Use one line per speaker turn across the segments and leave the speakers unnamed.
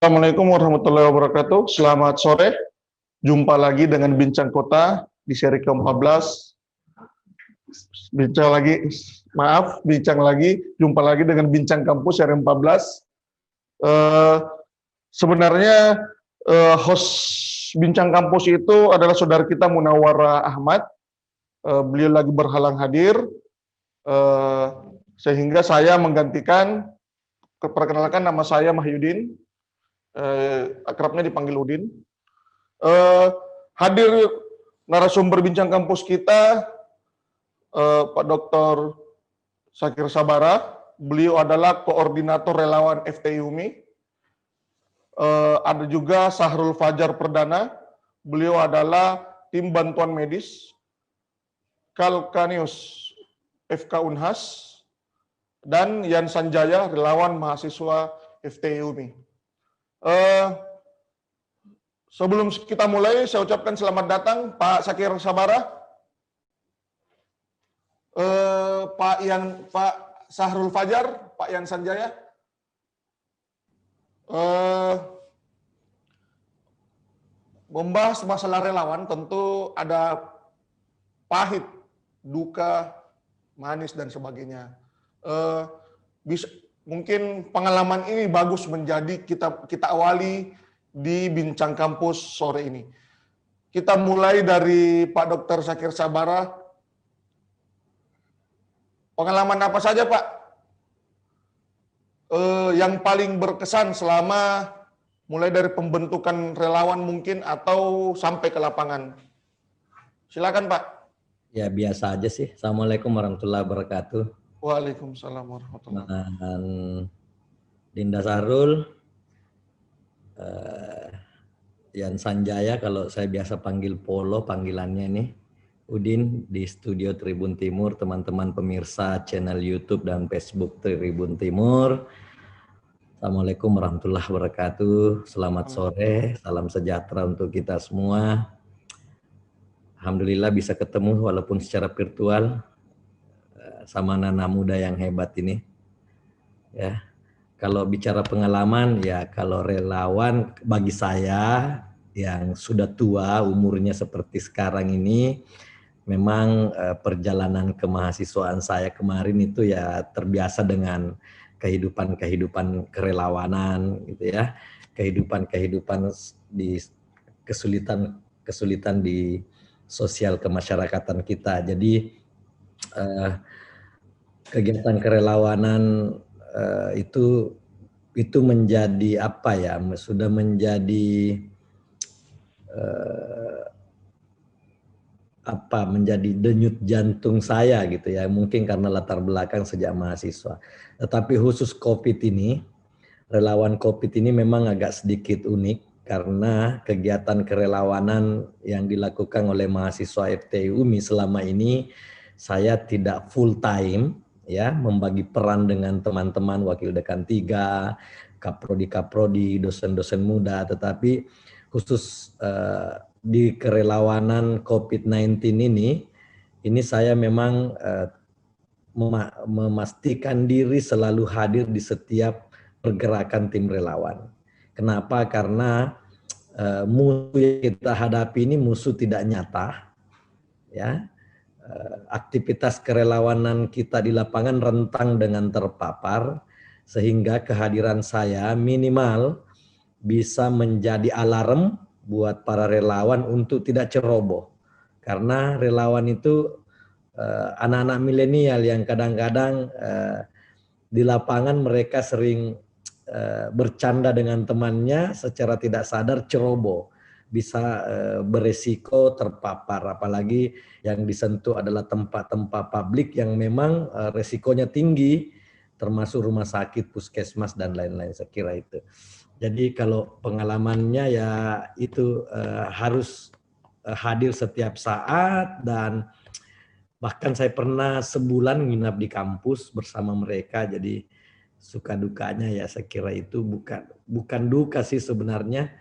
Assalamualaikum warahmatullahi wabarakatuh. Selamat sore. Jumpa lagi dengan Bincang Kota di seri ke-14. Bincang lagi, jumpa lagi dengan Bincang Kampus seri 14. Sebenarnya host Bincang Kampus itu adalah saudara kita Munawwara Ahmad. Beliau lagi berhalang hadir, sehingga saya menggantikan. Perkenalkan, nama saya Mahyudin. Akrabnya dipanggil Udin. Hadir narasumber Bincang Kampus kita, Pak Dr. Syakir Sabara. Beliau adalah koordinator relawan FTI UMI. Ada juga Sahrul Fajar Perdana. Beliau adalah tim bantuan medis Kalkanius FK Unhas. Dan Yan Sanjaya, relawan mahasiswa FTI UMI. Sebelum kita mulai, saya ucapkan selamat datang Pak Syakir Sabara, Pak Sahrul Fajar, Pak Yan Sanjaya. Membahas masalah relawan tentu ada pahit, duka, manis dan sebagainya. Mungkin pengalaman ini bagus menjadi kita awali di Bincang Kampus sore ini. Kita mulai dari Pak Dr. Syakir Sabara. Pengalaman apa saja Pak yang paling berkesan selama mulai dari pembentukan relawan mungkin atau sampai ke lapangan? Silakan Pak.
Ya biasa aja sih. Assalamualaikum warahmatullahi wabarakatuh.
Waalaikumsalam warahmatullahi wabarakatuh.
Dinda Sahrul, Yan Sanjaya, kalau saya biasa panggil Polo panggilannya nih, Udin di studio Tribun Timur, teman-teman pemirsa channel YouTube dan Facebook Tribun Timur. Assalamualaikum warahmatullahi wabarakatuh. Selamat sore, salam sejahtera untuk kita semua. Alhamdulillah bisa ketemu walaupun secara virtual sama anak muda yang hebat ini. Ya. Kalau bicara pengalaman, ya kalau relawan bagi saya yang sudah tua umurnya seperti sekarang ini, memang perjalanan kemahasiswaan saya kemarin itu ya terbiasa dengan kehidupan kerelawanan gitu ya, kehidupan di kesulitan di sosial kemasyarakatan kita. Jadi kegiatan kerelawanan itu menjadi apa ya, sudah menjadi menjadi denyut jantung saya gitu ya, mungkin karena latar belakang sejak mahasiswa. Tetapi khusus COVID ini, relawan COVID ini memang agak sedikit unik karena kegiatan kerelawanan yang dilakukan oleh mahasiswa FTI UMI selama ini saya tidak full time ya, membagi peran dengan teman-teman wakil dekan 3, kaprodi, dosen-dosen muda, tetapi khusus di kerelawanan COVID-19 ini saya memang memastikan diri selalu hadir di setiap pergerakan tim relawan. Kenapa? Karena musuh yang kita hadapi ini musuh tidak nyata, ya. Aktivitas kerelawanan kita di lapangan rentang dengan terpapar, sehingga kehadiran saya minimal bisa menjadi alarm buat para relawan untuk tidak ceroboh. Karena relawan itu anak-anak milenial yang kadang-kadang di lapangan mereka sering bercanda dengan temannya, secara tidak sadar ceroboh, bisa beresiko terpapar, apalagi yang disentuh adalah tempat-tempat publik yang memang resikonya tinggi, termasuk rumah sakit, puskesmas dan lain-lain. Saya kira itu. Jadi kalau pengalamannya ya itu harus hadir setiap saat, dan bahkan saya pernah sebulan nginap di kampus bersama mereka. Jadi suka dukanya ya saya kira itu bukan duka sih sebenarnya.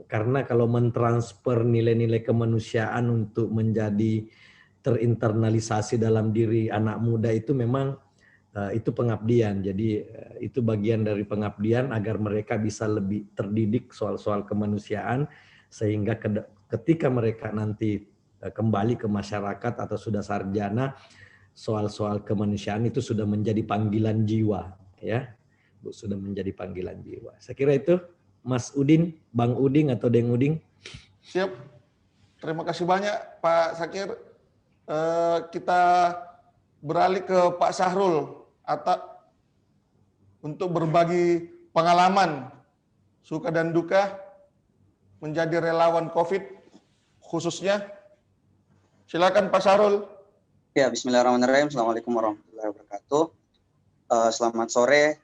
Karena kalau mentransfer nilai-nilai kemanusiaan untuk menjadi terinternalisasi dalam diri anak muda itu memang itu pengabdian. Jadi itu bagian dari pengabdian agar mereka bisa lebih terdidik soal-soal kemanusiaan, sehingga ketika mereka nanti kembali ke masyarakat atau sudah sarjana, soal-soal kemanusiaan itu sudah menjadi panggilan jiwa, ya, sudah menjadi panggilan jiwa. Saya kira itu, Mas Udin, Bang Uding atau Deng Uding.
Siap. Terima kasih banyak Pak Zakir. Kita beralih ke Pak Sahrul untuk berbagi pengalaman suka dan duka menjadi relawan COVID khususnya. Silakan Pak Sahrul.
Ya, bismillahirrahmanirrahim. Assalamualaikum warahmatullahi wabarakatuh. Selamat sore.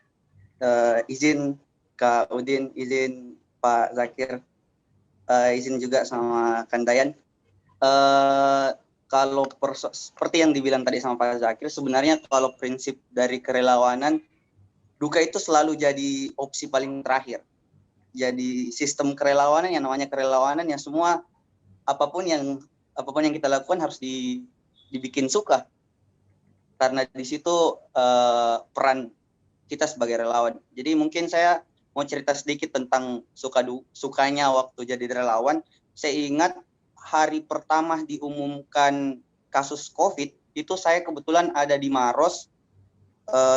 Izin Kak Udin, izin Pak Zakir, izin juga sama Kang Dayan. Kalau seperti yang dibilang tadi sama Pak Zakir, sebenarnya kalau prinsip dari kerelawanan, duka itu selalu jadi opsi paling terakhir. Jadi sistem kerelawanan, yang namanya kerelawanan, yang semua apapun yang kita lakukan harus dibikin suka, karena di situ peran kita sebagai relawan. Jadi mungkin saya mau cerita sedikit tentang sukanya waktu jadi relawan. Saya ingat hari pertama diumumkan kasus COVID itu saya kebetulan ada di Maros,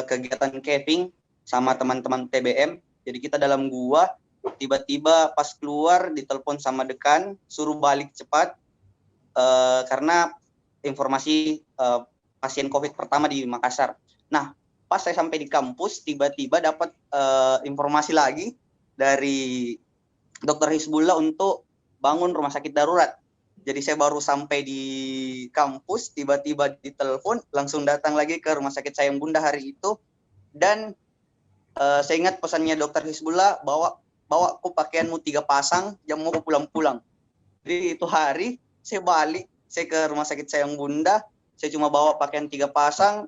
kegiatan camping sama teman-teman TBM. Jadi kita dalam gua, tiba-tiba pas keluar ditelepon sama dekan suruh balik cepat karena informasi pasien COVID pertama di Makassar. Nah, pas saya sampai di kampus, tiba-tiba dapat informasi lagi dari Dokter Hizbullah untuk bangun rumah sakit darurat. Jadi saya baru sampai di kampus, tiba-tiba ditelepon, langsung datang lagi ke rumah sakit Sayang Bunda hari itu. Dan saya ingat pesannya Dokter Hizbullah, bawa aku pakaianmu 3 pasang, jam mau pulang-pulang. Jadi itu hari saya balik, saya ke rumah sakit Sayang Bunda, saya cuma bawa pakaian 3 pasang,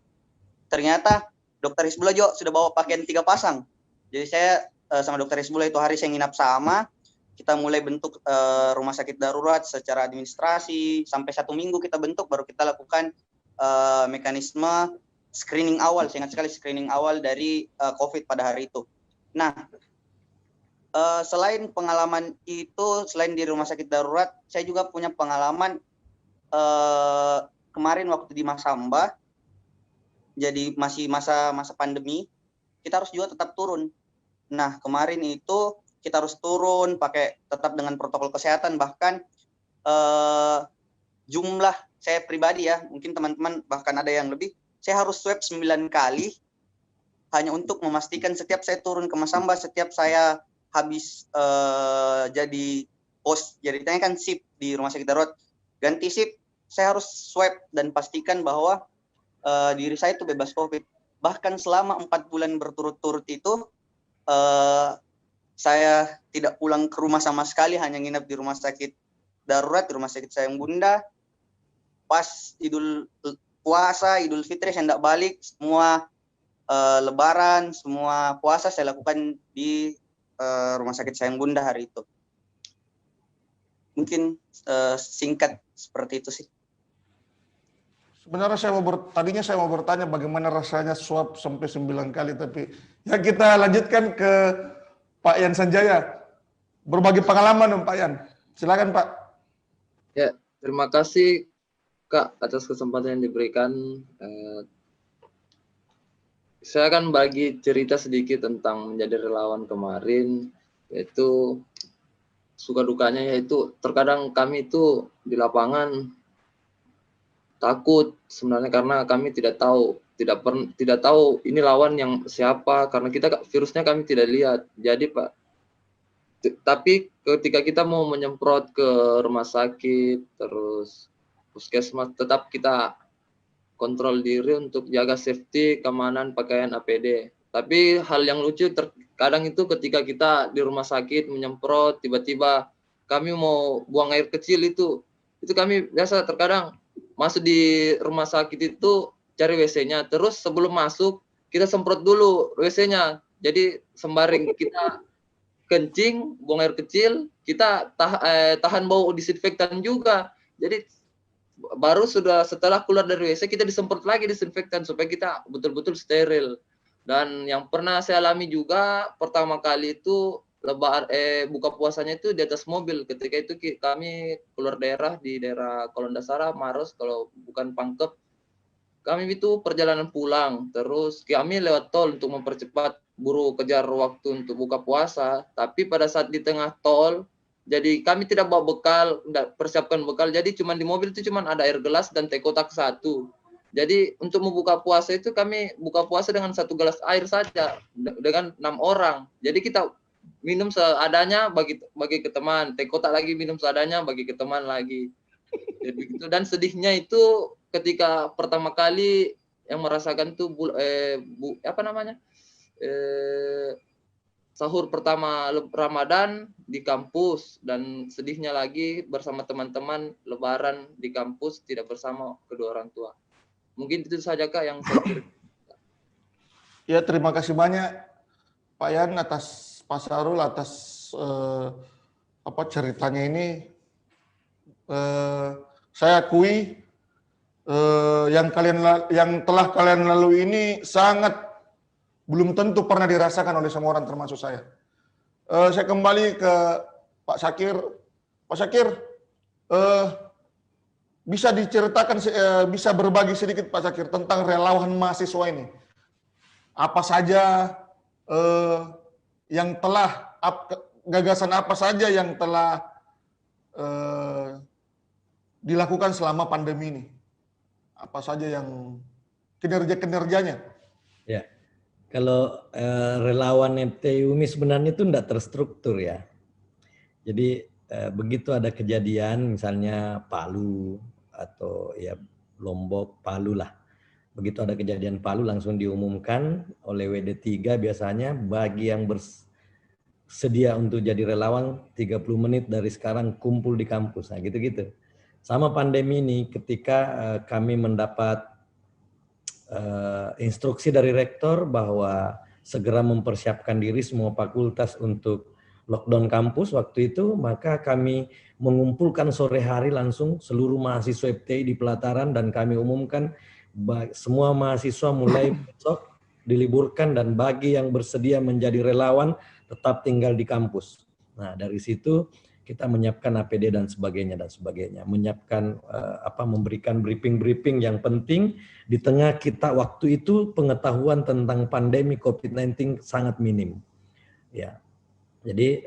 ternyata Dokter Hizbullah juga sudah bawa pakaian 3 pasang. Jadi saya sama Dokter Hizbullah itu hari saya nginap sama, kita mulai bentuk rumah sakit darurat secara administrasi, sampai 1 minggu kita bentuk, baru kita lakukan mekanisme screening awal. Saya ingat sekali screening awal dari COVID pada hari itu. Nah, selain pengalaman itu, selain di rumah sakit darurat, saya juga punya pengalaman kemarin waktu di Masamba. Jadi masih masa pandemi, kita harus juga tetap turun. Nah, kemarin itu kita harus turun pakai tetap dengan protokol kesehatan, bahkan jumlah saya pribadi ya, mungkin teman-teman bahkan ada yang lebih, saya harus swab 9 kali hanya untuk memastikan setiap saya turun ke Masamba, setiap saya habis jadi pos, jadi kan shift di rumah sakit darurat, ganti shift, saya harus swab dan pastikan bahwa diri saya itu bebas COVID. Bahkan selama 4 bulan berturut-turut itu saya tidak pulang ke rumah sama sekali, hanya nginap di rumah sakit darurat, di rumah sakit Sayang Bunda. Pas Idul Puasa, Idul Fitri saya tidak balik, semua Lebaran, semua puasa saya lakukan di rumah sakit Sayang Bunda hari itu. Mungkin singkat seperti itu sih.
Sebenarnya tadinya saya mau bertanya bagaimana rasanya swab sampai 9 kali, tapi ya kita lanjutkan ke Pak Yan Sanjaya. Berbagi pengalaman dong Pak Yan. Silakan Pak.
Ya, terima kasih Kak atas kesempatan yang diberikan. Saya akan bagi cerita sedikit tentang menjadi relawan kemarin, yaitu suka dukanya, yaitu terkadang kami itu di lapangan takut sebenarnya karena kami tidak tahu ini lawan yang siapa, karena virusnya kami tidak lihat. Jadi Pak, tapi ketika kita mau menyemprot ke rumah sakit terus puskesmas, tetap kita kontrol diri untuk jaga safety, keamanan pakaian APD. Tapi hal yang lucu terkadang itu ketika kita di rumah sakit menyemprot, tiba-tiba kami mau buang air kecil, itu kami biasa terkadang masuk di rumah sakit itu cari WC-nya, terus sebelum masuk kita semprot dulu WC-nya. Jadi sembari kita kencing, buang air kecil, kita tahan bau disinfektan juga. Jadi baru sudah setelah keluar dari WC kita disemprot lagi disinfektan supaya kita betul-betul steril. Dan yang pernah saya alami juga pertama kali itu buka puasanya itu di atas mobil. Ketika itu kami keluar daerah di daerah Kolondasara, Maros, kalau bukan Pangkep. Kami itu perjalanan pulang, terus kami lewat tol untuk mempercepat buru kejar waktu untuk buka puasa. Tapi pada saat di tengah tol, jadi kami tidak bawa bekal, tidak persiapkan bekal. Jadi cuma di mobil itu cuma ada air gelas dan teh kotak satu. Jadi untuk membuka puasa itu kami buka puasa dengan 1 gelas air saja dengan 6 orang. Jadi kita minum seadanya bagi ke teman, teh kotak lagi minum seadanya bagi ke teman lagi. Jadi gitu. Dan sedihnya itu ketika pertama kali yang merasakan tuh sahur pertama Ramadan di kampus, dan sedihnya lagi bersama teman-teman Lebaran di kampus tidak bersama kedua orang tua. Mungkin itu saja Kak yang saya kira.
Ya, terima kasih banyak Pak Yan atas Pak Sarul atas ceritanya ini. Saya akui yang telah kalian lalui ini sangat belum tentu pernah dirasakan oleh semua orang termasuk saya. Saya kembali ke Pak Syakir. Pak Syakir, bisa diceritakan, bisa berbagi sedikit Pak Syakir tentang relawan mahasiswa ini. Apa saja yang telah, gagasan apa saja yang telah dilakukan selama pandemi ini? Apa saja yang kinerjanya?
Ya. Kalau relawan FTU ini sebenarnya itu tidak terstruktur ya. Jadi begitu ada kejadian misalnya Palu atau ya Lombok, Palu lah. Begitu ada kejadian Palu langsung diumumkan oleh WD3 biasanya bagi yang bersedia untuk jadi relawan 30 menit dari sekarang kumpul di kampus. Nah gitu-gitu. Sama pandemi ini ketika kami mendapat instruksi dari rektor bahwa segera mempersiapkan diri semua fakultas untuk lockdown kampus waktu itu, maka kami mengumpulkan sore hari langsung seluruh mahasiswa FTI di pelataran dan kami umumkan semua mahasiswa mulai besok diliburkan dan bagi yang bersedia menjadi relawan tetap tinggal di kampus. Nah dari situ kita menyiapkan APD dan sebagainya, menyiapkan memberikan briefing yang penting di tengah kita waktu itu pengetahuan tentang pandemi COVID-19 sangat minim, ya. Jadi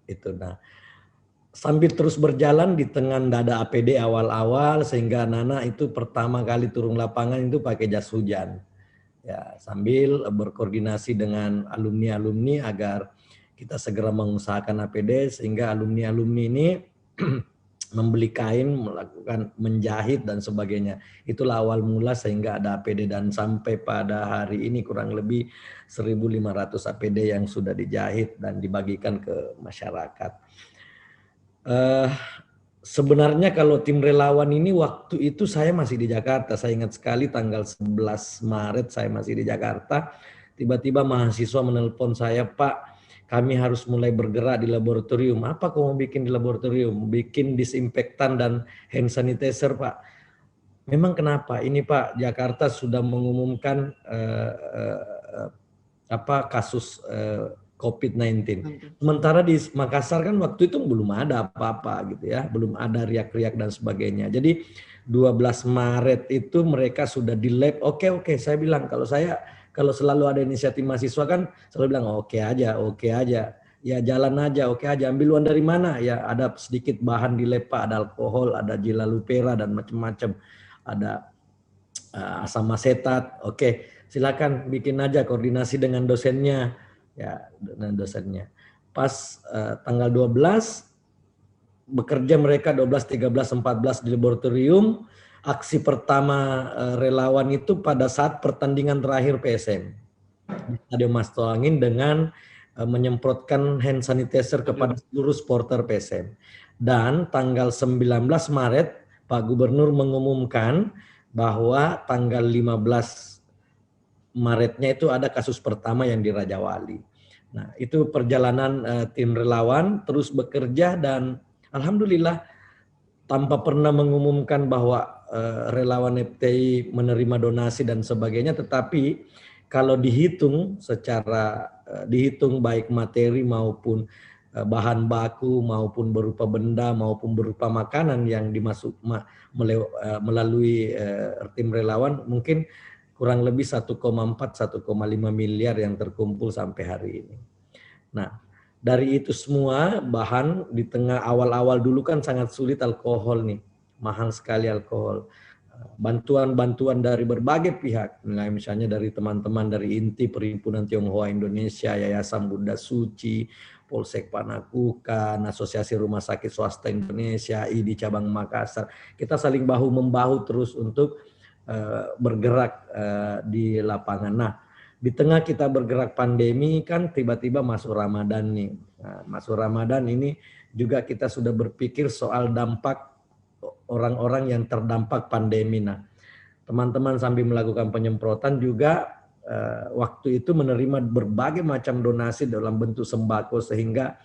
itu. Nah, sambil terus berjalan di tengah ada APD awal-awal sehingga Nana itu pertama kali turun lapangan itu pakai jas hujan, ya, sambil berkoordinasi dengan alumni agar kita segera mengusahakan APD sehingga alumni ini membeli kain, melakukan menjahit dan sebagainya. Itulah awal mula sehingga ada APD dan sampai pada hari ini kurang lebih 1.500 APD yang sudah dijahit dan dibagikan ke masyarakat. Sebenarnya kalau tim relawan ini waktu itu saya masih di Jakarta. Saya ingat sekali tanggal 11 Maret saya masih di Jakarta. Tiba-tiba mahasiswa menelpon saya, Pak, kami harus mulai bergerak di laboratorium. Apa kau mau bikin di laboratorium? Bikin disinfektan dan hand sanitizer, Pak. Memang kenapa? Ini Pak, Jakarta sudah mengumumkan kasus COVID-19. Sementara di Makassar kan waktu itu belum ada apa-apa gitu ya, belum ada riak-riak dan sebagainya. Jadi 12 Maret itu mereka sudah di lab. Oke, saya bilang kalau selalu ada inisiatif mahasiswa kan selalu bilang oke aja, ya jalan aja, oke aja. Ambil uang dari mana? Ya ada sedikit bahan di lab Pak, ada alkohol, ada jilalupera dan macam-macam, ada asam asetat. Oke, silakan bikin aja koordinasi dengan dosennya, ya dengan dosennya. Pas tanggal 12 bekerja mereka 12, 13, 14 di laboratorium. Aksi pertama relawan itu pada saat pertandingan terakhir PSM di Stadion Mas Toangin dengan menyemprotkan hand sanitizer kepada seluruh supporter PSM. Dan tanggal 19 Maret Pak Gubernur mengumumkan bahwa tanggal 15 Maretnya itu ada kasus pertama yang di Raja Wali. Nah, itu perjalanan tim relawan terus bekerja dan alhamdulillah tanpa pernah mengumumkan bahwa relawan FPI menerima donasi dan sebagainya, tetapi kalau dihitung secara dihitung baik materi maupun bahan baku maupun berupa benda maupun berupa makanan yang melalui tim relawan, mungkin kurang lebih 1,4-1,5 miliar yang terkumpul sampai hari ini. Nah, dari itu semua bahan di tengah awal-awal dulu kan sangat sulit alkohol nih, mahal sekali alkohol. Bantuan-bantuan dari berbagai pihak, misalnya dari teman-teman dari INTI, Perhimpunan Tionghoa Indonesia, Yayasan Bunda Suci, Polsek Panakukan, Asosiasi Rumah Sakit Swasta Indonesia, ID Cabang Makassar. Kita saling bahu-membahu terus untuk bergerak di lapangan. Nah, di tengah kita bergerak pandemi kan tiba-tiba masuk Ramadan nih. Nah, masuk Ramadan ini juga kita sudah berpikir soal dampak orang-orang yang terdampak pandemi. Nah, teman-teman sambil melakukan penyemprotan juga waktu itu menerima berbagai macam donasi dalam bentuk sembako, sehingga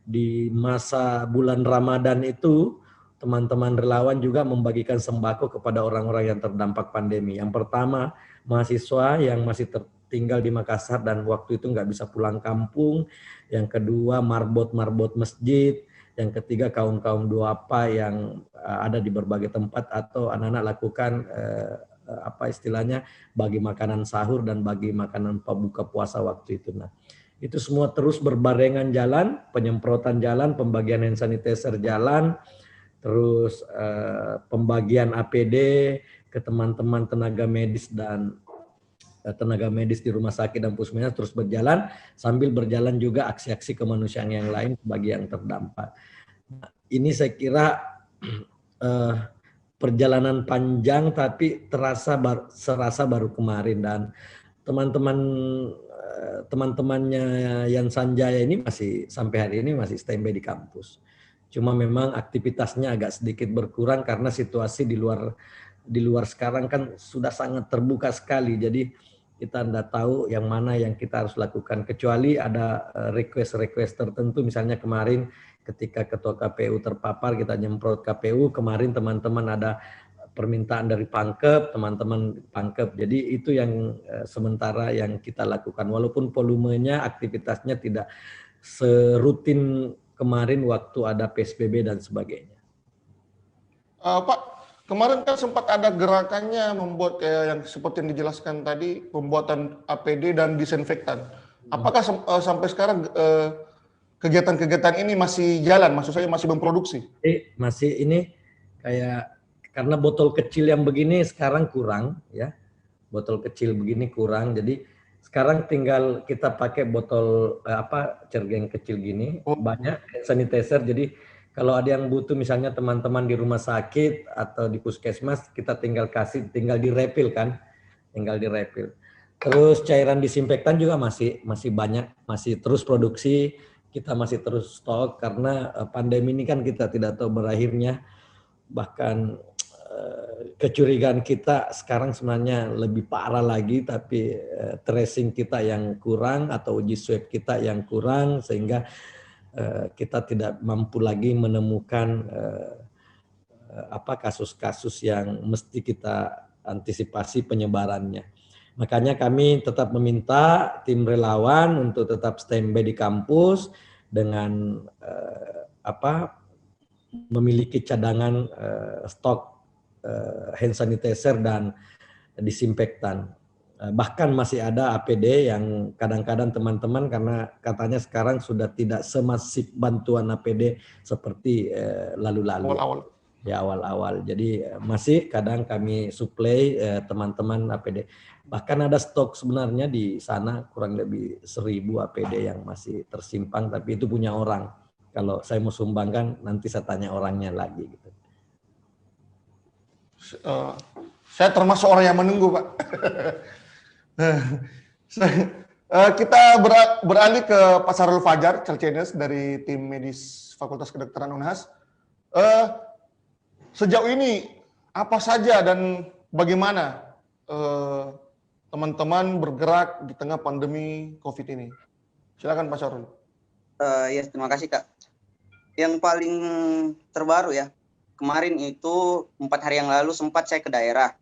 di masa bulan Ramadan itu teman-teman relawan juga membagikan sembako kepada orang-orang yang terdampak pandemi. Yang pertama, mahasiswa yang masih tinggal di Makassar dan waktu itu nggak bisa pulang kampung. Yang kedua, marbot-marbot masjid. Yang ketiga, kaum-kaum duafa yang ada di berbagai tempat atau anak-anak lakukan apa istilahnya, bagi makanan sahur dan bagi makanan buka puasa waktu itu. Nah, itu semua terus berbarengan jalan, penyemprotan jalan, pembagian hand sanitizer jalan, terus pembagian APD ke teman-teman tenaga medis dan tenaga medis di rumah sakit dan puskesmas terus berjalan, sambil berjalan juga aksi-aksi kemanusiaan yang lain bagi yang terdampak. Nah, ini saya kira perjalanan panjang tapi serasa baru kemarin, dan teman-temannya Yan Sanjaya ini masih sampai hari ini masih standby di kampus. Cuma memang aktivitasnya agak sedikit berkurang karena situasi di luar sekarang kan sudah sangat terbuka sekali. Jadi kita tidak tahu yang mana yang kita harus lakukan, kecuali ada request tertentu. Misalnya kemarin ketika Ketua KPU terpapar, kita nyemprot KPU. Kemarin teman-teman ada permintaan dari Pangkep, teman-teman Pangkep. Jadi itu yang sementara yang kita lakukan. Walaupun volumenya, aktivitasnya tidak serutin kemarin waktu ada PSBB dan sebagainya.
Pak, kemarin kan sempat ada gerakannya membuat yang seperti yang dijelaskan tadi, pembuatan APD dan disinfektan. Apakah sampai sekarang kegiatan-kegiatan ini masih jalan? Maksud saya masih memproduksi?
Masih ini kayak karena botol kecil yang begini sekarang kurang ya, botol kecil begini kurang. Jadi sekarang tinggal kita pakai botol cergeng kecil gini, banyak sanitizer. Jadi kalau ada yang butuh misalnya teman-teman di rumah sakit atau di puskesmas, kita tinggal di refill kan, tinggal di refill. Terus cairan disinfektan juga masih banyak, masih terus produksi, kita masih terus stok karena pandemi ini kan kita tidak tahu berakhirnya. Bahkan kecurigaan kita sekarang sebenarnya lebih parah lagi, tapi tracing kita yang kurang atau uji swab kita yang kurang, sehingga kita tidak mampu lagi menemukan kasus-kasus yang mesti kita antisipasi penyebarannya. Makanya kami tetap meminta tim relawan untuk tetap standby di kampus dengan memiliki cadangan stok hand sanitizer dan disinfektan. Bahkan masih ada APD yang kadang-kadang teman-teman, karena katanya sekarang sudah tidak semasif bantuan APD seperti lalu-lalu. Awal-awal. Jadi masih kadang kami suplai teman-teman APD. Bahkan ada stok sebenarnya di sana kurang lebih 1.000 APD yang masih tersimpan, tapi itu punya orang. Kalau saya mau sumbangkan, nanti saya tanya orangnya lagi. Gitu.
Saya termasuk orang yang menunggu, Pak. Kita beralih ke Pak Sarul Fajar, Celcenes dari tim medis Fakultas Kedokteran Unhas. Sejauh ini apa saja dan bagaimana teman-teman bergerak di tengah pandemi COVID ini? Silakan Pak Sarul.
Ya, terima kasih Kak. Yang paling terbaru ya, kemarin itu 4 hari yang lalu sempat saya ke daerah.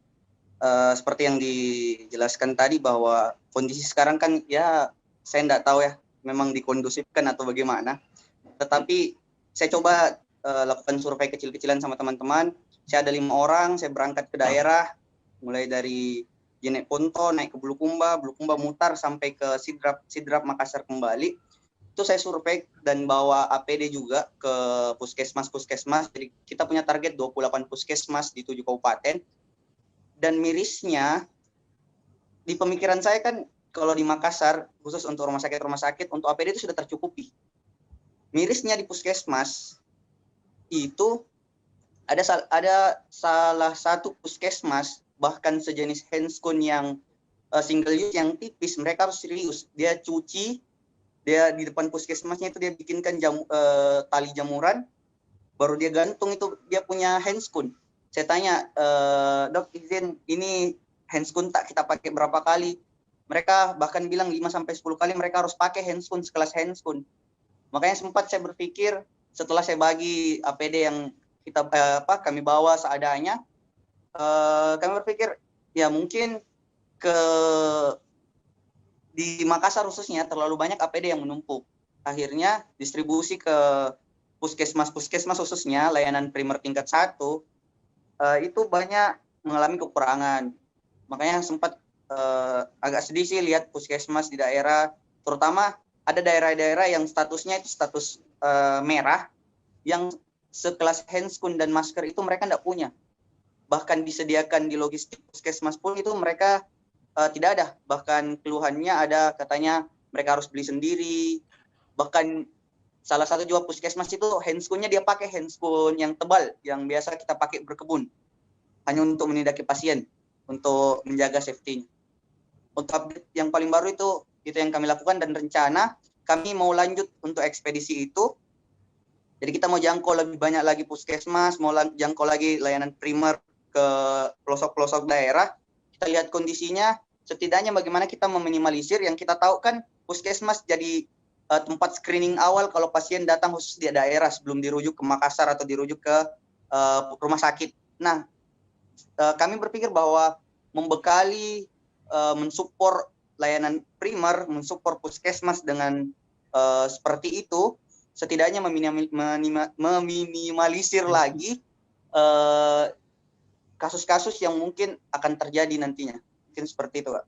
Seperti yang dijelaskan tadi bahwa kondisi sekarang kan ya saya tidak tahu ya memang dikondusifkan atau bagaimana. Tetapi saya coba lakukan survei kecil-kecilan sama teman-teman. Saya ada 5 orang, saya berangkat ke daerah, mulai dari Jenek Ponto, naik ke Bulukumba mutar sampai ke Sidrap Makassar kembali. Itu saya survei dan bawa APD juga ke puskesmas. Jadi kita punya target 28 puskesmas di 7 kabupaten. Dan mirisnya, di pemikiran saya kan kalau di Makassar, khusus untuk rumah sakit, untuk APD itu sudah tercukupi. Mirisnya di puskesmas, itu ada salah satu puskesmas, bahkan sejenis handskun yang single use yang tipis, mereka harus serius. Dia cuci, dia di depan puskesmasnya itu dia bikinkan tali jamuran, baru dia gantung itu dia punya handskun. Saya tanya, dok izin ini handskun tak kita pakai berapa kali? Mereka bahkan bilang 5-10 kali mereka harus pakai handskun, sekelas handskun. Makanya sempat saya berpikir setelah saya bagi APD yang kami bawa seadanya, kami berpikir ya mungkin di Makassar khususnya terlalu banyak APD yang menumpuk. Akhirnya distribusi ke puskesmas khususnya layanan primer tingkat 1 itu banyak mengalami kekurangan. Makanya sempat agak sedih sih lihat puskesmas di daerah, terutama ada daerah-daerah yang statusnya itu status merah, yang sekelas handskun dan masker itu mereka tidak punya. Bahkan disediakan di logistik puskesmas pun itu mereka tidak ada. Bahkan keluhannya ada katanya mereka harus beli sendiri. Bahkan salah satu juga puskesmas itu handskunnya dia pakai handskun yang tebal, yang biasa kita pakai berkebun. Hanya untuk menindaki pasien, untuk menjaga safety-nya. Untuk update yang paling baru itu yang kami lakukan dan rencana kami mau lanjut untuk ekspedisi itu. Jadi kita mau jangkau lebih banyak lagi puskesmas, mau jangkau lagi layanan primer ke pelosok-pelosok daerah. Kita lihat kondisinya, setidaknya bagaimana kita meminimalisir. Yang kita tahu kan puskesmas jadi tempat screening awal kalau pasien datang khusus di daerah sebelum dirujuk ke Makassar atau dirujuk ke rumah sakit. Nah, kami berpikir bahwa membekali, mensupport layanan primer, mensupport puskesmas dengan seperti itu, setidaknya meminimalisir lagi kasus-kasus yang mungkin akan terjadi nantinya. Mungkin seperti itu, Pak.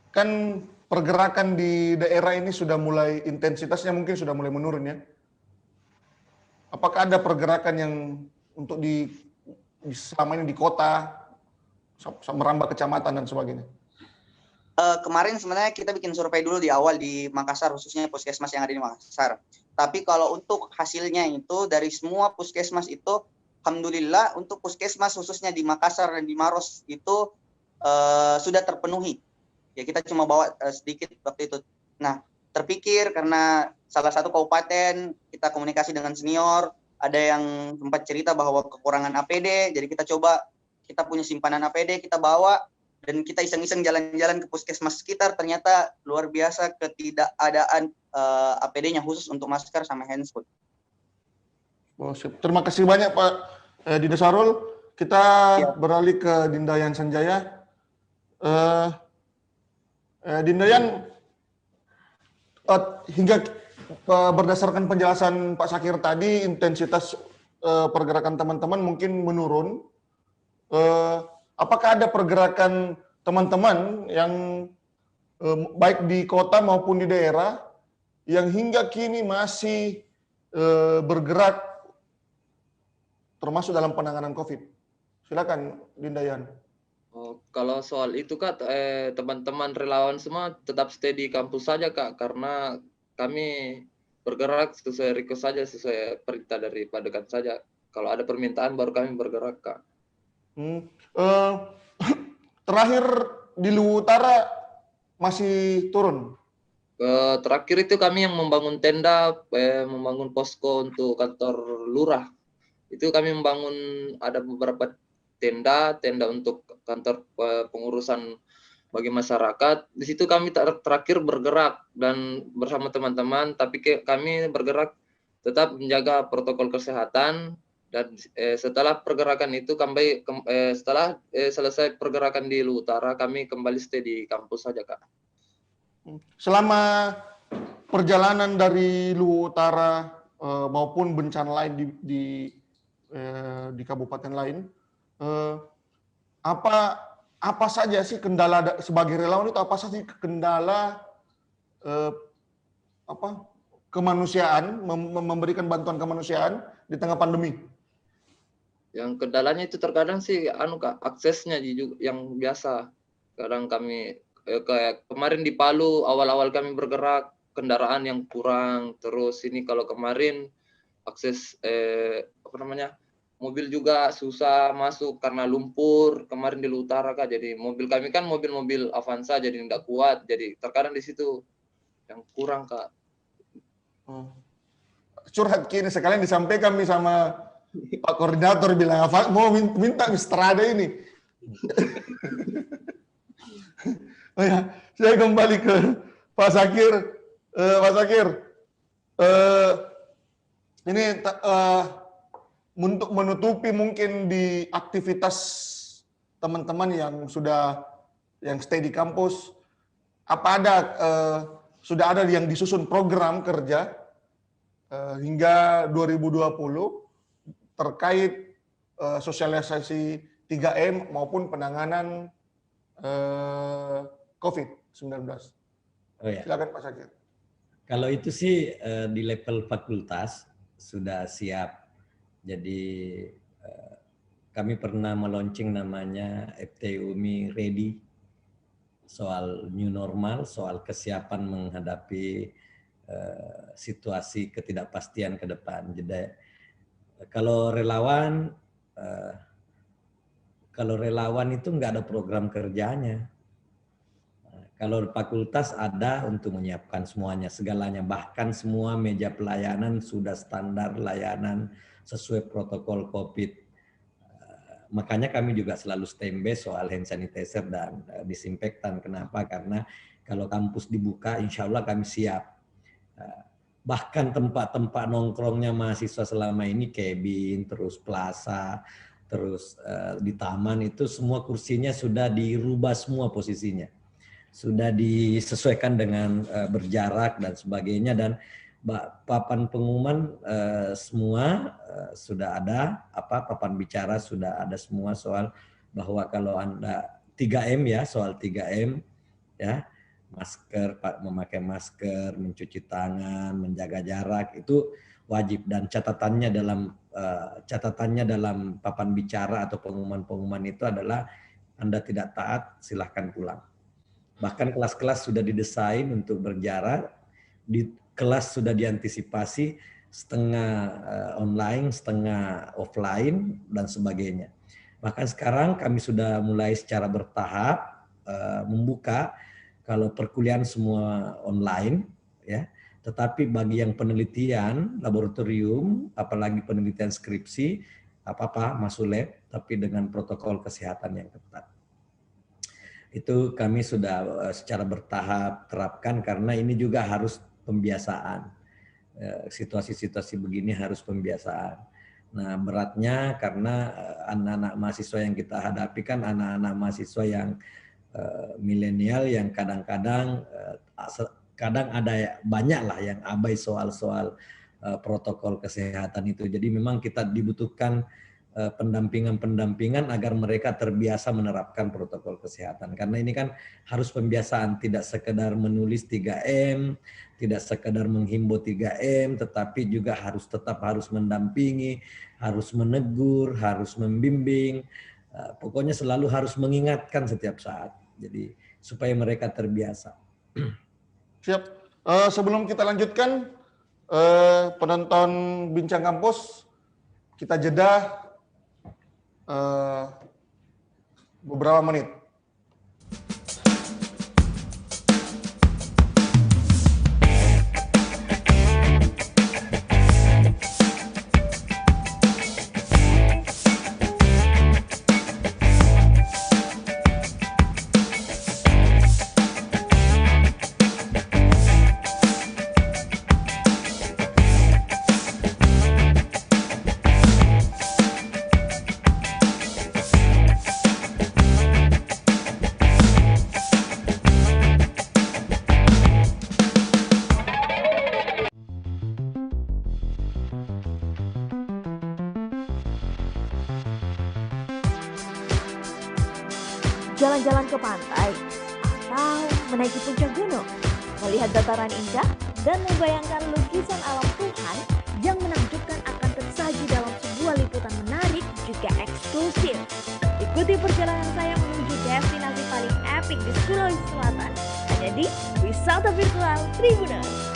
Kan pergerakan di daerah ini sudah mulai, intensitasnya mungkin sudah mulai menurun ya. Apakah ada pergerakan yang untuk selama ini di kota, merambah kecamatan dan sebagainya?
Kemarin sebenarnya kita bikin survei dulu di awal di Makassar, khususnya puskesmas yang ada di Makassar. Tapi kalau untuk hasilnya itu dari semua puskesmas itu, alhamdulillah untuk puskesmas khususnya di Makassar dan di Maros itu sudah terpenuhi. Ya kita cuma bawa sedikit waktu itu. Nah, terpikir karena salah satu kabupaten kita komunikasi dengan senior, ada yang sempat cerita bahwa kekurangan APD, jadi kita punya simpanan APD, kita bawa dan kita iseng-iseng jalan-jalan ke puskesmas sekitar, ternyata luar biasa ketidakadaan APD-nya khusus untuk masker sama handskun.
Oh, terima kasih banyak Pak Dinda Sarul. Kita beralih ke Dinda Yan Sanjaya. Dinda Yan, hingga berdasarkan penjelasan Pak Syakir tadi, intensitas pergerakan teman-teman mungkin menurun. Apakah ada pergerakan teman-teman yang baik di kota maupun di daerah yang hingga kini masih bergerak termasuk dalam penanganan COVID? Silakan Dinda Yan.
Kalau soal itu Kak, teman-teman relawan semua tetap stay di kampus saja Kak, karena kami bergerak sesuai request saja, sesuai perintah dari Padekan saja. Kalau ada permintaan baru kami bergerak Kak.
Terakhir di Luwu Utara masih turun?
Terakhir itu kami yang membangun tenda, membangun posko untuk kantor lurah. Itu kami membangun ada beberapa tenda untuk kantor pengurusan bagi masyarakat. Di situ kami terakhir bergerak dan bersama teman-teman, tapi kami bergerak tetap menjaga protokol kesehatan. Dan setelah pergerakan itu setelah selesai pergerakan di Luwu Utara, kami kembali stay di kampus saja, Kak.
Selama perjalanan dari Luwu Utara maupun bencana lain di kabupaten lain, apa saja sih kendala sebagai relawan itu, apa saja kendala kemanusiaan, memberikan bantuan kemanusiaan di tengah pandemi?
Yang kendalanya itu terkadang sih Kak, aksesnya yang biasa. Kadang kami kayak kemarin di Palu awal-awal kami bergerak kendaraan yang kurang, terus ini kalau kemarin akses mobil juga susah masuk karena lumpur kemarin di Luwu Utara, Kak. Jadi mobil kami kan mobil Avanza, jadi tidak kuat, jadi terkadang di situ yang kurang, Kak.
Curhat kini sekalian disampaikan nih sama Pak Koordinator, bilang mau minta Mistrada ini. Oh ya, saya kembali ke Pak Zakir. Pak Zakir, ini untuk menutupi mungkin di aktivitas teman-teman yang stay di kampus, apa sudah ada yang disusun program kerja hingga 2020 terkait sosialisasi 3M maupun penanganan COVID-19.
Oh ya.
Silakan Pak Zakir.
Kalau itu sih di level fakultas sudah siap. Jadi kami pernah meluncing namanya FTUMI Ready, soal new normal, soal kesiapan menghadapi situasi ketidakpastian ke depan. Jadi kalau relawan itu nggak ada program kerjanya. Kalau fakultas ada untuk menyiapkan semuanya, segalanya, bahkan semua meja pelayanan sudah standar layanan sesuai protokol COVID. Makanya kami juga selalu standby soal hand sanitizer dan disinfektan. Kenapa? Karena kalau kampus dibuka, insya Allah kami siap. Bahkan tempat-tempat nongkrongnya mahasiswa selama ini, cabin, terus plaza, terus di taman itu semua kursinya sudah dirubah semua posisinya. Sudah disesuaikan dengan berjarak dan sebagainya, dan papan pengumuman semua sudah ada, papan bicara sudah ada semua soal bahwa kalau Anda 3M ya, soal 3M ya, masker, memakai masker, mencuci tangan, menjaga jarak itu wajib, dan catatannya dalam papan bicara atau pengumuman-pengumuman itu adalah Anda tidak taat silahkan pulang. Bahkan kelas-kelas sudah didesain untuk berjarak, di kelas sudah diantisipasi setengah online, setengah offline dan sebagainya. Bahkan sekarang kami sudah mulai secara bertahap membuka. Kalau perkuliahan semua online, ya, tetapi bagi yang penelitian laboratorium, apalagi penelitian skripsi, masuk lab, tapi dengan protokol kesehatan yang ketat. Itu kami sudah secara bertahap terapkan karena ini juga harus pembiasaan. Situasi-situasi begini harus pembiasaan. Nah, beratnya karena anak-anak mahasiswa yang kita hadapi kan anak-anak mahasiswa yang milenial yang kadang-kadang ada banyak lah yang abai soal-soal protokol kesehatan itu. Jadi memang kita dibutuhkan pendampingan agar mereka terbiasa menerapkan protokol kesehatan. Karena ini kan harus pembiasaan, tidak sekedar menulis 3M, tidak sekedar menghimbau 3M, tetapi juga tetap harus mendampingi, harus menegur, harus membimbing. Pokoknya selalu harus mengingatkan setiap saat. Jadi supaya mereka terbiasa.
Siap. Sebelum kita lanjutkan, penonton Bincang Kampus, kita jeda beberapa menit.
jalan-jalan ke pantai, atau menaiki puncak gunung, melihat dataran indah, dan membayangkan lukisan alam Tuhan yang menakjubkan akan tersaji dalam sebuah liputan menarik juga eksklusif. Ikuti perjalanan saya menuju destinasi paling epik di Sulawesi Selatan, hanya di Wisata Virtual Tribuners.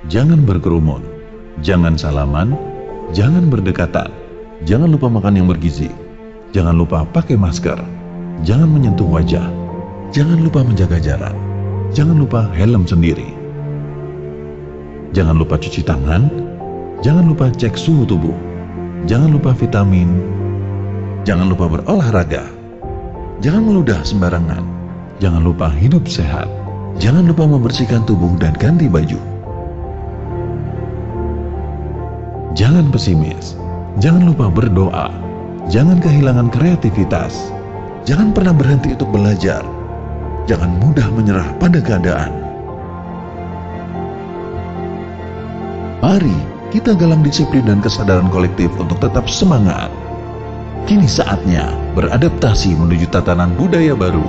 Jangan berkerumun, jangan salaman, jangan berdekatan, jangan lupa makan yang bergizi, jangan lupa pakai masker, jangan menyentuh wajah, jangan lupa menjaga jarak, jangan lupa helm sendiri. Jangan lupa cuci tangan, jangan lupa cek suhu tubuh, jangan lupa vitamin, jangan lupa berolahraga, jangan meludah sembarangan, jangan lupa hidup sehat, jangan lupa membersihkan tubuh dan ganti baju. Jangan pesimis, jangan lupa berdoa, jangan kehilangan kreativitas, jangan pernah berhenti untuk belajar, jangan mudah menyerah pada keadaan. Mari kita galang disiplin dan kesadaran kolektif untuk tetap semangat. Kini saatnya beradaptasi menuju tatanan budaya baru.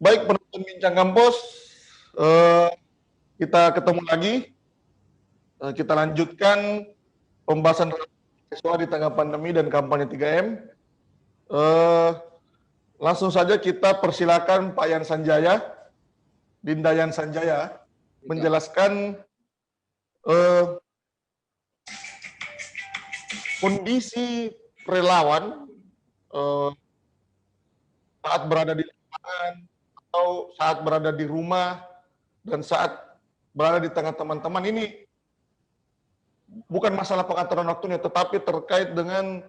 Baik, penonton Bincang Kampus, kita ketemu lagi. Kita lanjutkan pembahasan siswa di tengah pandemi dan kampanye 3M. Langsung saja kita persilakan Pak Yan Sanjaya, Dinda Yan Sanjaya, menjelaskan kondisi relawan saat berada di lapangan, atau saat berada di rumah dan saat berada di tengah teman-teman. Ini bukan masalah pengaturan waktunya, tetapi terkait dengan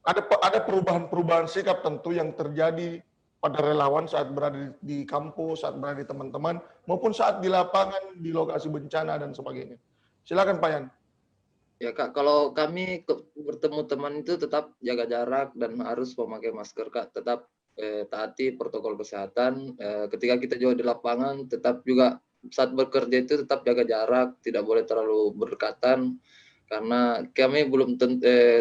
ada perubahan-perubahan sikap tentu yang terjadi pada relawan saat berada di kampus, saat berada di teman-teman, maupun saat di lapangan, di lokasi bencana dan sebagainya. Silakan Pak Yan.
Ya Kak, kalau kami bertemu teman itu tetap jaga jarak dan harus memakai masker Kak, tetap taati protokol kesehatan. Ketika kita juga di lapangan, tetap juga saat bekerja itu tetap jaga jarak, tidak boleh terlalu berdekatan, karena kami belum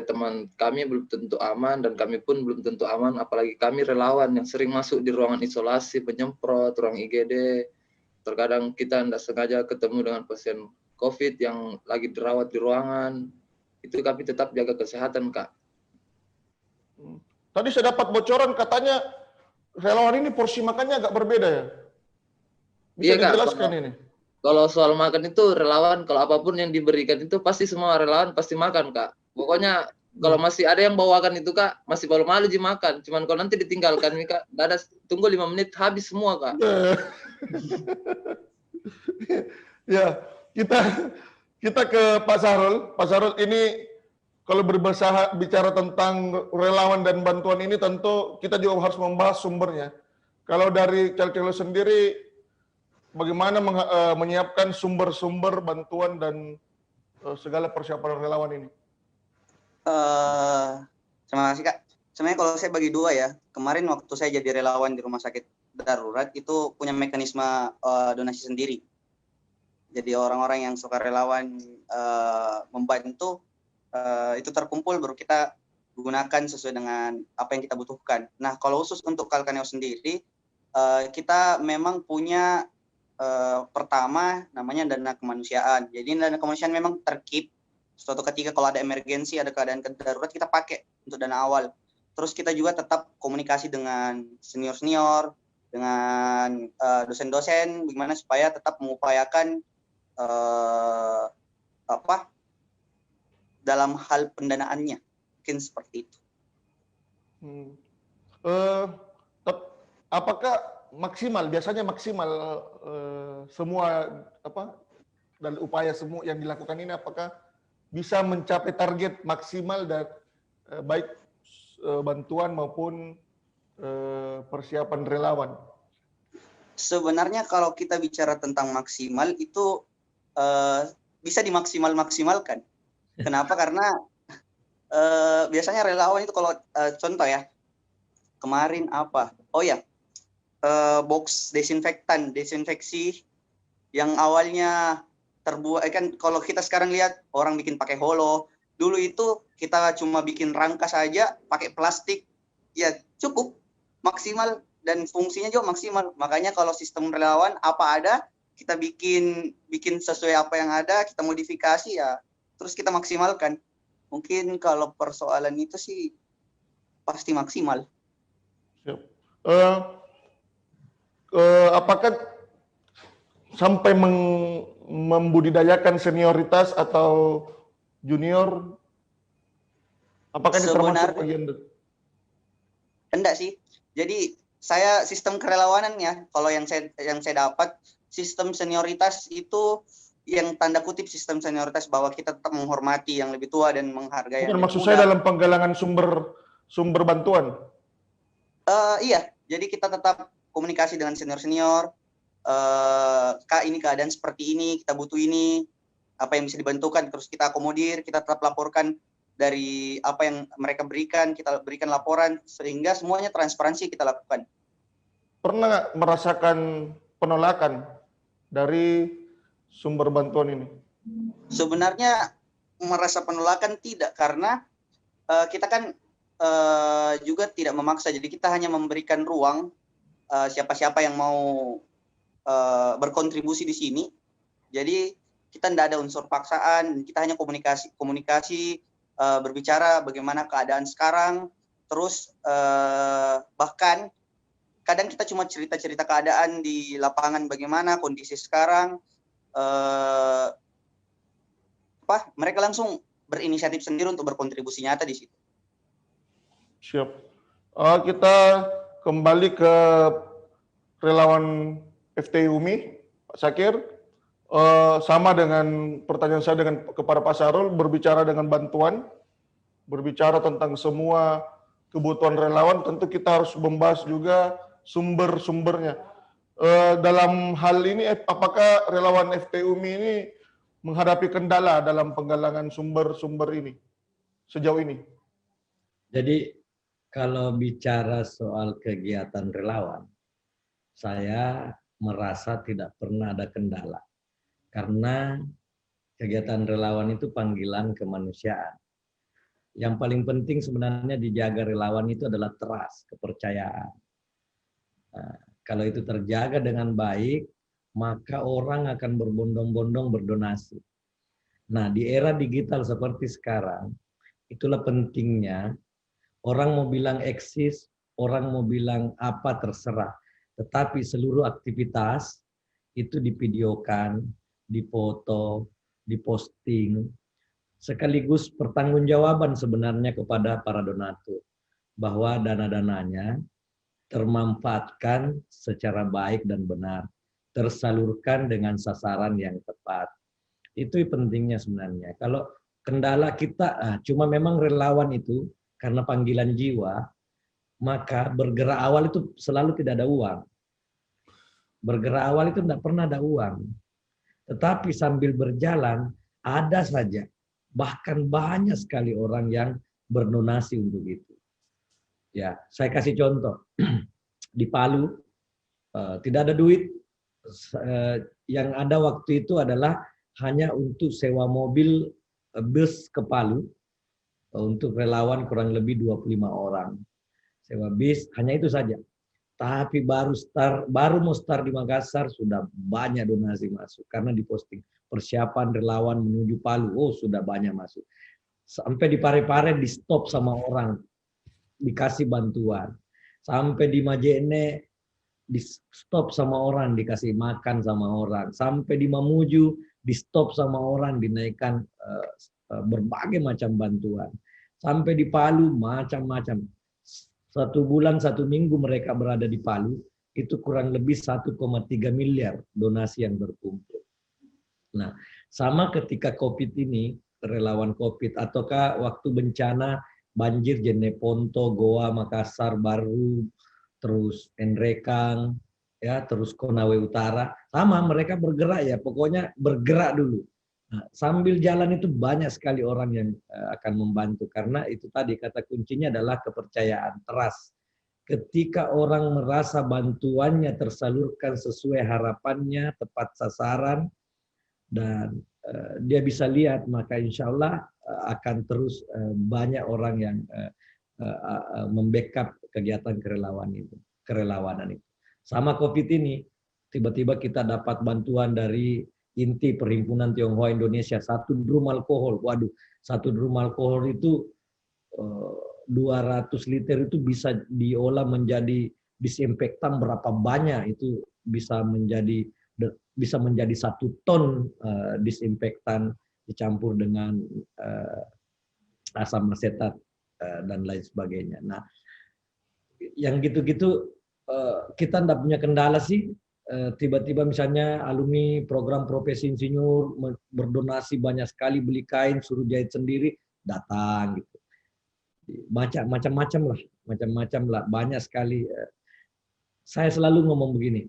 teman kami belum tentu aman dan kami pun belum tentu aman, apalagi kami relawan yang sering masuk di ruangan isolasi, penyemprot, ruang IGD. Terkadang kita tidak sengaja ketemu dengan pasien COVID yang lagi dirawat di ruangan. Itu kami tetap jaga kesehatan Kak.
Tadi saya dapat bocoran katanya relawan ini porsi makannya agak berbeda ya? Bisa
Kak,
dijelaskan ini?
Kalau soal makan itu relawan, kalau apapun yang diberikan itu pasti semua relawan pasti makan Kak. Pokoknya kalau masih ada yang bawakan itu Kak, masih malu-malu makan. Cuman kalau nanti ditinggalkan nih Kak, nggak ada, tunggu 5 menit habis semua Kak.
Ya, kita ke Pak Sahrul. Pak Sahrul, ini kalau bicara tentang relawan dan bantuan ini tentu kita juga harus membahas sumbernya. Kalau dari Celtilo sendiri, bagaimana menyiapkan sumber-sumber bantuan dan segala persiapan relawan ini?
Terima kasih Kak. Sebenarnya kalau saya bagi dua ya. Kemarin waktu saya jadi relawan di rumah sakit darurat itu punya mekanisme donasi sendiri. Jadi orang-orang yang suka relawan membantu itu terkumpul, baru kita gunakan sesuai dengan apa yang kita butuhkan. Nah, kalau khusus untuk Kalkaneo sendiri, kita memang punya pertama namanya dana kemanusiaan. Jadi dana kemanusiaan memang terkeep. Suatu ketika kalau ada emergensi, ada keadaan darurat, kita pakai untuk dana awal. Terus kita juga tetap komunikasi dengan senior-senior, dengan dosen-dosen, bagaimana supaya tetap mengupayakan dalam hal pendanaannya, mungkin seperti itu.
Apakah biasanya maksimal semua dan upaya semua yang dilakukan ini, apakah bisa mencapai target maksimal dan baik bantuan maupun persiapan relawan?
Sebenarnya kalau kita bicara tentang maksimal itu bisa dimaksimalkan. Kenapa? Karena biasanya relawan itu kalau contoh ya, kemarin box desinfeksi yang awalnya terbuat kan, kalau kita sekarang lihat orang bikin pakai holo, dulu itu kita cuma bikin rangka saja pakai plastik, ya cukup maksimal dan fungsinya juga maksimal. Makanya kalau sistem relawan apa ada kita bikin sesuai apa yang ada, kita modifikasi ya, terus kita maksimalkan. Mungkin kalau persoalan itu sih pasti maksimal.
Siap. Apakah sampai membudidayakan senioritas atau junior? Apakah ini termasuk bagian?
Enggak sih. Jadi saya sistem kerelawanan ya, kalau yang saya dapat sistem senioritas itu yang tanda kutip sistem senioritas bahwa kita tetap menghormati yang lebih tua dan menghargai yang lebih
maksud
muda.
Saya dalam penggalangan sumber bantuan.
Iya, jadi kita tetap komunikasi dengan senior-senior. Kak, ini keadaan seperti ini, kita butuh ini, apa yang bisa dibantukan, terus kita akomodir, kita tetap laporkan dari apa yang mereka berikan, kita berikan laporan, sehingga semuanya transparansi kita lakukan.
Pernah nggak merasakan penolakan dari sumber bantuan ini?
Sebenarnya merasa penolakan tidak, karena kita kan juga tidak memaksa, jadi kita hanya memberikan ruang siapa-siapa yang mau berkontribusi di sini. Jadi kita tidak ada unsur paksaan, kita hanya komunikasi berbicara bagaimana keadaan sekarang, terus bahkan kadang kita cuma cerita-cerita keadaan di lapangan bagaimana kondisi sekarang, mereka langsung berinisiatif sendiri untuk berkontribusi nyata di situ.
Siap. Kita kembali ke relawan FTI UMI, Pak Syakir. Sama dengan pertanyaan saya kepada Pak Sarul, berbicara dengan bantuan, berbicara tentang semua kebutuhan relawan, tentu kita harus membahas juga sumber-sumbernya. Dalam hal ini, apakah relawan FTI UMI ini menghadapi kendala dalam penggalangan sumber-sumber ini sejauh ini?
Jadi kalau bicara soal kegiatan relawan, saya merasa tidak pernah ada kendala. Karena kegiatan relawan itu panggilan kemanusiaan. Yang paling penting sebenarnya dijaga relawan itu adalah trust, kepercayaan. Nah, kalau itu terjaga dengan baik, maka orang akan berbondong-bondong berdonasi. Nah, di era digital seperti sekarang, itulah pentingnya orang mau bilang eksis, orang mau bilang apa terserah. Tetapi seluruh aktivitas itu divideokan, difoto, diposting, sekaligus pertanggungjawaban sebenarnya kepada para donatur bahwa dana-dananya termanfaatkan secara baik dan benar, tersalurkan dengan sasaran yang tepat. Itu pentingnya sebenarnya. Kalau kendala kita cuma memang relawan itu karena panggilan jiwa, maka bergerak awal itu selalu tidak ada uang. Bergerak awal itu tidak pernah ada uang. Tetapi sambil berjalan, ada saja. Bahkan banyak sekali orang yang berdonasi untuk itu. Ya, saya kasih contoh. Di Palu, tidak ada duit. Yang ada waktu itu adalah hanya untuk sewa mobil bus ke Palu. Untuk relawan kurang lebih 25 orang. Sewa bis, hanya itu saja. Tapi baru mau start di Makassar sudah banyak donasi masuk karena diposting persiapan relawan menuju Palu. Oh, sudah banyak masuk. Sampai di Parepare di stop sama orang, dikasih bantuan. Sampai di Majene di stop sama orang, dikasih makan sama orang. Sampai di Mamuju di stop sama orang, dinaikkan berbagai macam bantuan. Sampai di Palu macam-macam. 1 bulan 1 minggu mereka berada di Palu, itu kurang lebih 1,3 miliar donasi yang berkumpul. Nah, sama ketika COVID ini, relawan COVID, ataukah waktu bencana banjir Jeneponto, Goa, Makassar, Baru, terus Enrekang, ya, terus Konawe Utara, sama mereka bergerak ya, pokoknya bergerak dulu. Nah, sambil jalan itu banyak sekali orang yang akan membantu karena itu tadi kata kuncinya adalah kepercayaan, trust. Ketika orang merasa bantuannya tersalurkan sesuai harapannya, tepat sasaran, dan dia bisa lihat, maka insya Allah akan terus banyak orang yang membackup kegiatan kerelawanan itu. Sama COVID ini, tiba-tiba kita dapat bantuan dari inti Perhimpunan Tionghoa Indonesia, 1 drum alkohol. Waduh, 1 drum alkohol itu 200 liter itu bisa diolah menjadi disinfektan berapa banyak, itu bisa menjadi 1 ton disinfektan dicampur dengan asam asetat dan lain sebagainya. Nah, yang gitu-gitu kita tidak punya kendala sih. Tiba-tiba misalnya alumni program profesi insinyur berdonasi banyak sekali, beli kain, suruh jahit sendiri, datang gitu. Macam-macam lah, banyak sekali. Saya selalu ngomong begini,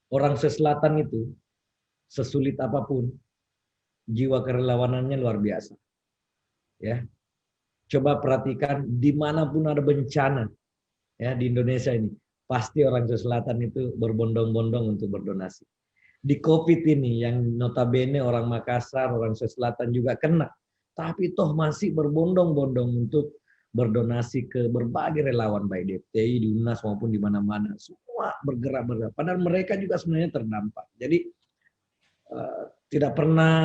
orang seselatan itu sesulit apapun, jiwa kerelawanannya luar biasa. Ya, coba perhatikan dimanapun ada bencana, ya di Indonesia ini. Pasti orang selatan itu berbondong-bondong untuk berdonasi. Di COVID ini yang notabene orang Makassar, orang selatan juga kena. Tapi toh masih berbondong-bondong untuk berdonasi ke berbagai relawan, baik di FTI, di UNAS maupun di mana-mana. Semua bergerak. Padahal mereka juga sebenarnya terdampak. Jadi tidak pernah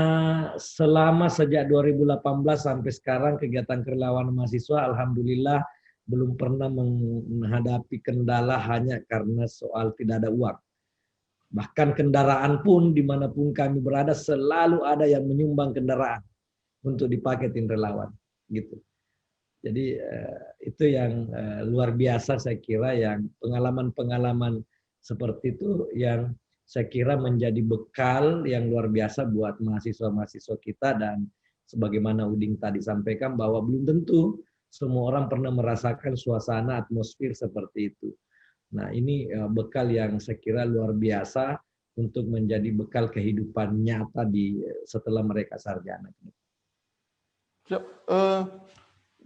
selama sejak 2018 sampai sekarang kegiatan kerelawanan mahasiswa, alhamdulillah, belum pernah menghadapi kendala hanya karena soal tidak ada uang. Bahkan kendaraan pun dimanapun kami berada selalu ada yang menyumbang kendaraan untuk dipakai tim relawan, gitu. Jadi itu yang luar biasa saya kira, yang pengalaman-pengalaman seperti itu yang saya kira menjadi bekal yang luar biasa buat mahasiswa-mahasiswa kita. Dan sebagaimana Uding tadi sampaikan bahwa belum tentu semua orang pernah merasakan suasana atmosfer seperti itu. Nah, ini bekal yang saya kira luar biasa untuk menjadi bekal kehidupan nyata setelah mereka sarjana.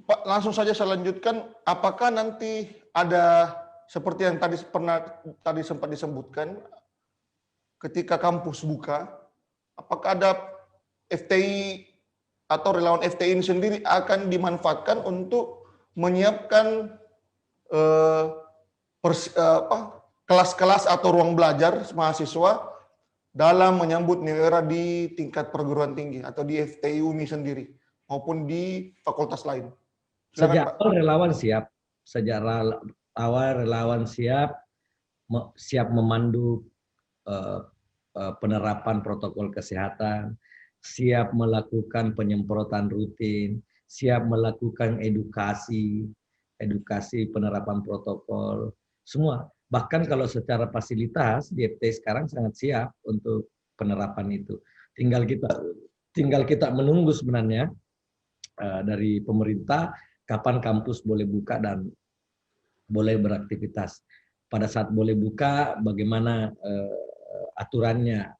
Pak, langsung saja saya lanjutkan. Apakah nanti ada seperti yang tadi sempat disebutkan, ketika kampus buka, apakah ada FTI atau relawan FTI ini sendiri akan dimanfaatkan untuk menyiapkan kelas-kelas atau ruang belajar mahasiswa dalam menyambut New Era di tingkat perguruan tinggi atau di FTI UNI sendiri maupun di fakultas lain?
Sejak awal relawan siap memandu penerapan protokol kesehatan, siap melakukan penyemprotan rutin, siap melakukan edukasi penerapan protokol, semua. Bahkan kalau secara fasilitas di FT sekarang sangat siap untuk penerapan itu. Tinggal kita menunggu sebenarnya dari pemerintah kapan kampus boleh buka dan boleh beraktivitas. Pada saat boleh buka, bagaimana aturannya?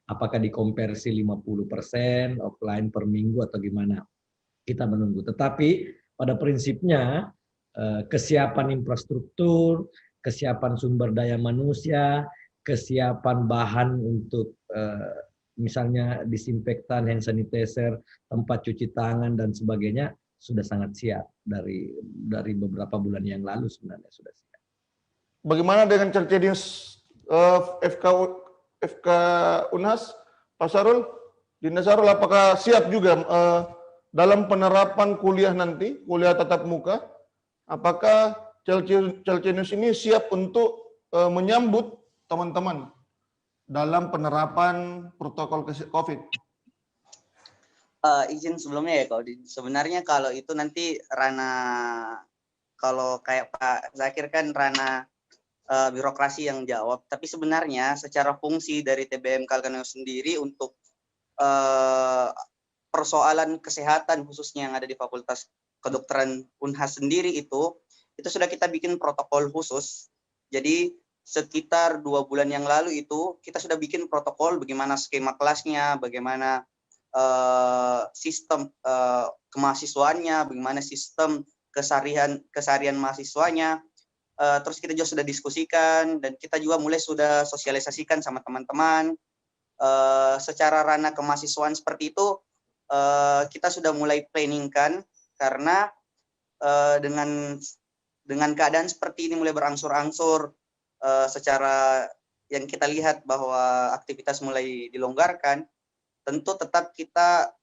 Apakah dikonversi 50% offline per minggu atau gimana? Kita menunggu. Tetapi pada prinsipnya kesiapan infrastruktur, kesiapan sumber daya manusia, kesiapan bahan untuk misalnya disinfektan, hand sanitizer, tempat cuci tangan dan sebagainya sudah sangat siap dari beberapa bulan yang lalu sebenarnya sudah siap.
bagaimana dengan Celcenius FK Unhas, Pak Sarul, Dinda Sarul, apakah siap juga dalam penerapan kuliah nanti, kuliah tatap muka, apakah Celcenius ini siap untuk menyambut teman-teman dalam penerapan protokol COVID?
Izin sebelumnya ya, sebenarnya kalau itu nanti kalau kayak Pak Zakir kan ranah birokrasi yang jawab, tapi sebenarnya secara fungsi dari TBM Kalkaneo sendiri untuk persoalan kesehatan khususnya yang ada di Fakultas Kedokteran Unhas sendiri itu sudah kita bikin protokol khusus. Jadi sekitar 2 bulan yang lalu itu kita sudah bikin protokol bagaimana skema kelasnya, bagaimana sistem kemahasiswaannya, bagaimana sistem keseharian mahasiswanya. Terus kita juga sudah diskusikan dan kita juga mulai sudah sosialisasikan sama teman-teman. Secara ranah kemahasiswaan seperti itu kita sudah mulai planningkan karena dengan keadaan seperti ini mulai berangsur-angsur, secara yang kita lihat bahwa aktivitas mulai dilonggarkan, tentu tetap kita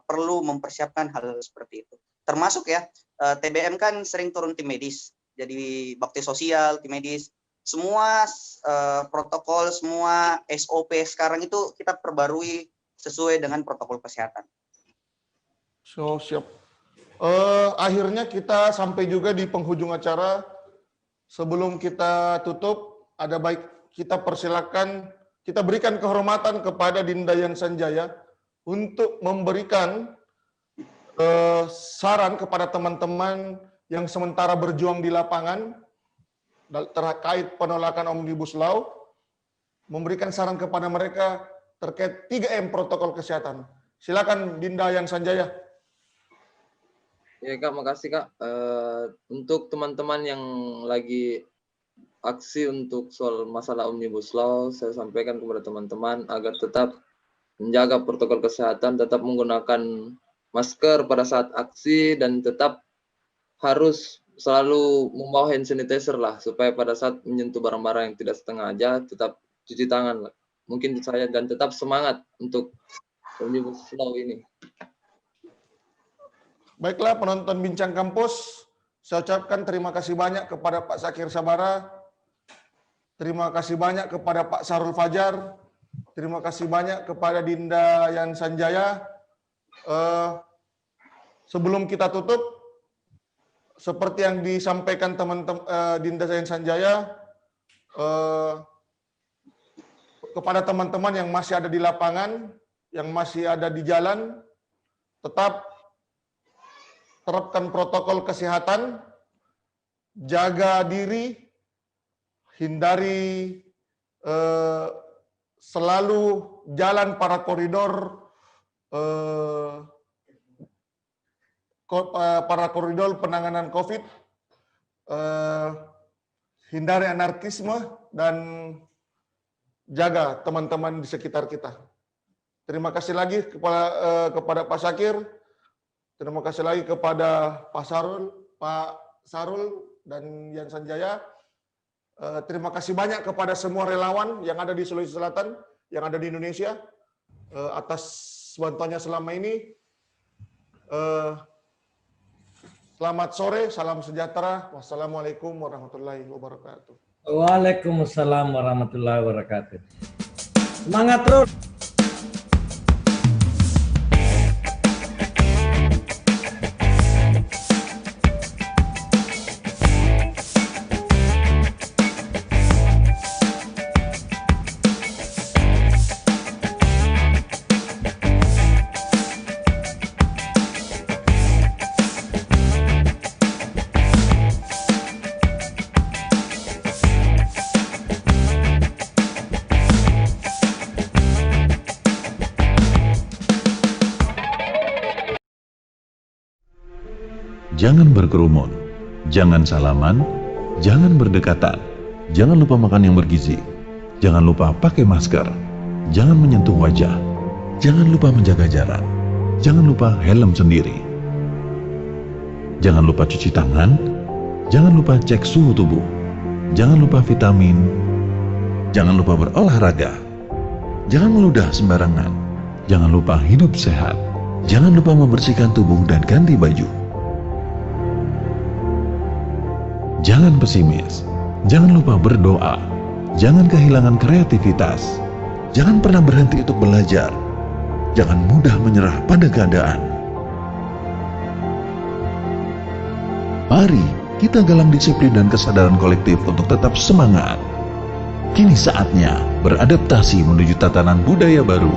perlu mempersiapkan hal seperti itu. Termasuk ya, TBM kan sering turun tim medis. Jadi bakti sosial, tim medis, semua protokol, semua SOP sekarang itu kita perbarui sesuai dengan protokol kesehatan.
So, siap. Akhirnya kita sampai juga di penghujung acara. Sebelum kita tutup, ada baik kita persilakan, kita berikan kehormatan kepada Dinda Yan Sanjaya untuk memberikan saran kepada teman-teman yang sementara berjuang di lapangan terkait penolakan Omnibus Law, memberikan saran kepada mereka terkait 3M protokol kesehatan. Silakan Dinda Yan Sanjaya.
Ya Kak, makasih Kak. Untuk teman-teman yang lagi aksi untuk soal masalah Omnibus Law, saya sampaikan kepada teman-teman agar tetap menjaga protokol kesehatan, tetap menggunakan masker pada saat aksi, dan tetap harus selalu membawa hand sanitizer lah, supaya pada saat menyentuh barang-barang yang tidak sengaja tetap cuci tangan lah. Mungkin saya, dan tetap semangat untuk Omnibus Law ini.
Baiklah penonton Bincang Kampus, saya ucapkan terima kasih banyak kepada Pak Zakir Sabara, terima kasih banyak kepada Pak Sarul Fajar, terima kasih banyak kepada Dinda Yan Sanjaya. Sebelum kita tutup, seperti yang disampaikan teman-teman Dinda Yan Sanjaya, kepada teman-teman yang masih ada di lapangan, yang masih ada di jalan, tetap terapkan protokol kesehatan, jaga diri, hindari selalu jalan para koridor penanganan COVID, hindari anarkisme, dan jaga teman-teman di sekitar kita. Terima kasih lagi kepada Pak Zakir, terima kasih lagi kepada Pak Sarul dan Yan Sanjaya. Terima kasih banyak kepada semua relawan yang ada di Sulawesi Selatan, yang ada di Indonesia, atas bantuannya selama ini. Selamat sore, salam sejahtera. Wassalamualaikum warahmatullahi wabarakatuh.
Waalaikumsalam warahmatullahi wabarakatuh. Semangat terus.
Jangan berkerumun, jangan salaman, jangan berdekatan, jangan lupa makan yang bergizi, jangan lupa pakai masker, jangan menyentuh wajah, jangan lupa menjaga jarak, jangan lupa helm sendiri, jangan lupa cuci tangan, jangan lupa cek suhu tubuh, jangan lupa vitamin, jangan lupa berolahraga, jangan meludah sembarangan, jangan lupa hidup sehat, jangan lupa membersihkan tubuh dan ganti baju. Jangan pesimis, jangan lupa berdoa, jangan kehilangan kreativitas, jangan pernah berhenti untuk belajar, jangan mudah menyerah pada keadaan. Mari kita galang disiplin dan kesadaran kolektif untuk tetap semangat. Kini saatnya beradaptasi menuju tatanan budaya baru.